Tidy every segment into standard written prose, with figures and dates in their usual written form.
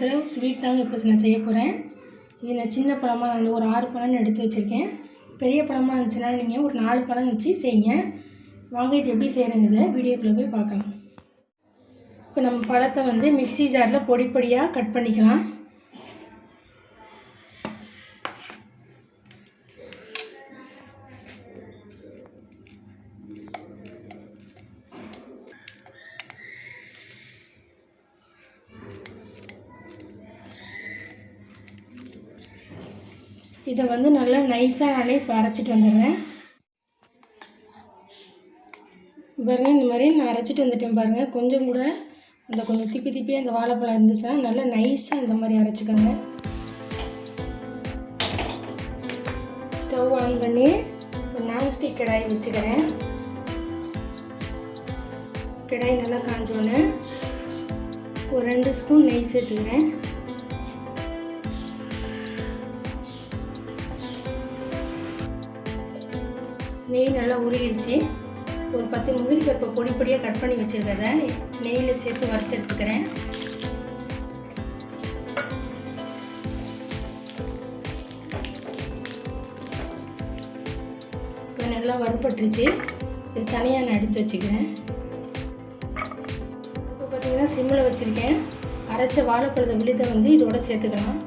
பழத்தில் ஸ்வீட் தாங்க இப்போ நான் செய்ய போகிறேன். இது நான் சின்ன பழமாக நான் ஒரு 6 பழம்னு எடுத்து வச்சுருக்கேன். பெரிய பழமாக இருந்துச்சுன்னா நீங்கள் ஒரு 4 பழம் வச்சு செய்யுங்க. வாங்க இது எப்படி செய்கிறேங்கிறத வீடியோக்குள்ளே போய் பார்க்கலாம். இப்போ நம்ம பழத்தை வந்து மிக்ஸி ஜாரில் பொடி பொடியாக கட் பண்ணிக்கலாம். இதை வந்து நல்லா நைஸாக நானே இப்போ அரைச்சிட்டு வந்துடுறேன். பாருங்கள், இந்த மாதிரி நான் அரைச்சிட்டு வந்துட்டேன் பாருங்கள். கொஞ்சம் கூட அந்த கொஞ்சம் திப்பியாக அந்த வாழைப்பழம் இருந்துச்சுன்னா நல்லா நைஸாக இந்த மாதிரி அரைச்சிக்கோங்க. ஸ்டவ் ஆன் பண்ணி ஒரு நான்ஸ்டிக் கடாய் வச்சுக்கிறேன். கடாய் நல்லா காஞ்சோன்னே ஒரு 2 ஸ்பூன் நெய் சேர்த்துக்கிறேன். நெய் நல்லா உருகிடுச்சு. ஒரு 10 முந்திரி பருப்பை பொடி பொடியாக கட் பண்ணி வச்சுருக்கிறத நெய்யில் சேர்த்து வறுத்து எடுத்துக்கிறேன். இப்போ நல்லா வறுபட்டுருச்சு. இது தனியாக நான் எடுத்து வச்சுக்கிறேன். இப்போ பார்த்திங்கன்னா சிம்மில் வச்சுருக்கேன். அரைச்ச வாழைப்பழத்தை விழுதை வந்து இதோட சேர்த்துக்கலாம்.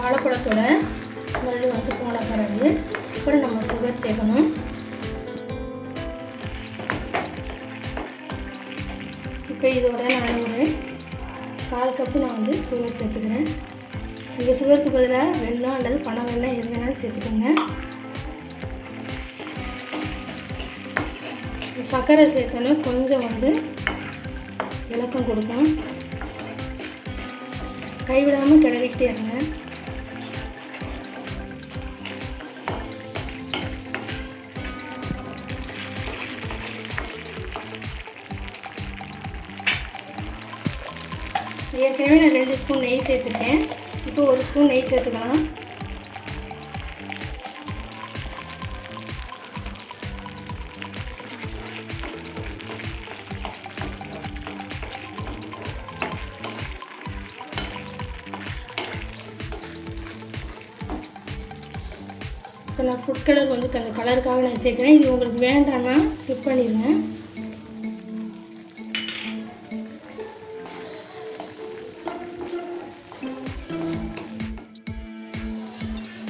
வாழைப்பழத்தோட ஸ்மெல்லு வந்து போன பிறகு அப்புறம் நம்ம சுகர் சேர்க்கணும். இப்போ இதோட நான் ஒரு 1/4 கப்பு நான் வந்து சுகர் சேர்த்துக்கிறேன். நீங்கள் சுகருக்கு பதிலாக வெல்லம் அல்லது பனை வெல்லம் எது வேணாலும் சேர்த்துக்கோங்க. சர்க்கரை சேர்த்தோன்னா கொஞ்சம் வந்து இலக்கம் கொடுக்கும். கைவிடாமல் கிளறிக்கிட்டே இருங்க. ஏற்கனவே நான் 2 ஸ்பூன் நெய் சேர்த்துருக்கேன். இப்போ 1 ஸ்பூன் நெய் சேர்த்துக்கலாம். இப்போ நான் ஃபுட் கலர் வந்து அந்த கலருக்காக நான் சேர்க்குறேன். இது உங்களுக்கு வேண்டாம்னா ஸ்கிப் பண்ணிடுங்க.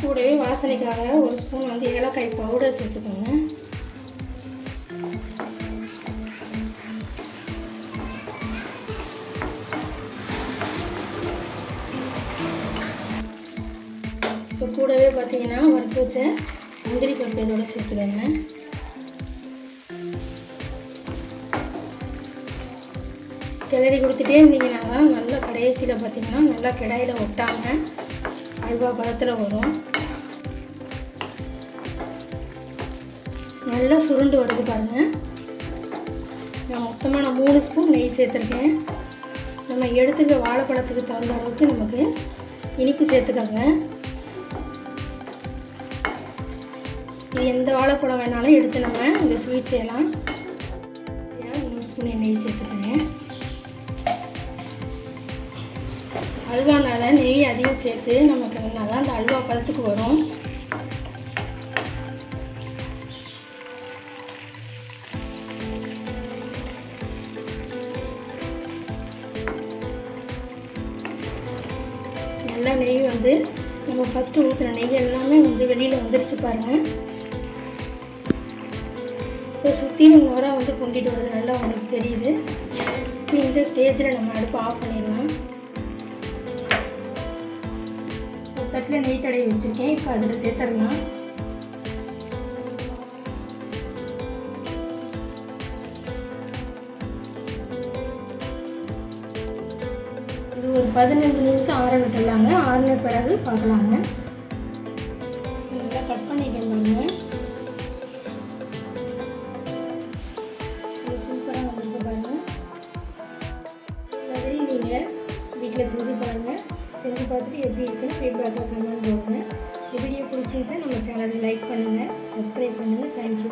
கூடவே வாசனைக்காக 1 ஸ்பூன் வந்து ஏலக்காய் பவுடர் சேர்த்துக்கோங்க. இப்போ கூடவே பார்த்தீங்கன்னா வறுத்து வச்ச முந்திரி பருப்பு இதோட சேர்த்துக்கோங்க. கிளறி கொடுத்துட்டே இருந்தீங்கன்னா தான் நல்லா கடைசியில் பார்த்தீங்கன்னா நல்லா கடாயில் ஒட்டாமல் அல்வா பதத்தில் வரும். நல்லா சுருண்டு வருது பாருங்கள். நான் மொத்தமாக 3 ஸ்பூன் நெய் சேர்த்துருக்கேன். நம்ம எடுத்துக்க வாழைப்பழத்துக்கு தகுந்த அளவுக்கு நமக்கு இனிப்பு சேர்த்துக்கோங்க. இது எந்த வாழைப்பழம் வேணாலும் எடுத்து நம்ம இந்த ஸ்வீட் செய்யலாம். 3 ஸ்பூன் நெய் சேர்த்துக்கோங்க. அல்வானால நெய் அதிகம் சேர்த்து நமக்கு தான் அந்த அல்வா பழத்துக்கு வரும். நல்லா நெய் வந்து நம்ம ஃபஸ்ட்டு ஊற்றுன நெய் எல்லாமே வந்து வெளியில் வந்துருச்சு பாருங்கள். இப்போ சுற்றிலும் நுரை வந்து பொங்கிட்டு வருது, நல்லா உங்களுக்கு தெரியுது. இப்போ இந்த ஸ்டேஜில் நம்ம அடுப்பு ஆஃப் பண்ணிடலாம். தட்டில் நெய் தடவி வச்சுருக்கேன். இப்போ அதில் சேர்த்துடலாம். இது ஒரு 15 நிமிஷம் ஆற விட்டுடலாங்க. ஆறின பிறகு பார்க்கலாங்க. நல்லா கட் பண்ணிட்டேன் பாருங்க. சூப்பராக வந்துருக்கு பாருங்கள். இந்த மாதிரி நீங்கள் வீட்டில் செஞ்சு பாருங்கள். செஞ்சு பார்த்துட்டு எப்படி இருக்குன்னு ஃபீட்பேக்கில் கமெண்ட் போடுங்க. இந்த வீடியோ பிடிச்சிருந்துச்சா நம்ம சேனலை லைக் பண்ணுங்கள், சப்ஸ்கிரைப் பண்ணுங்கள். தேங்க்யூ.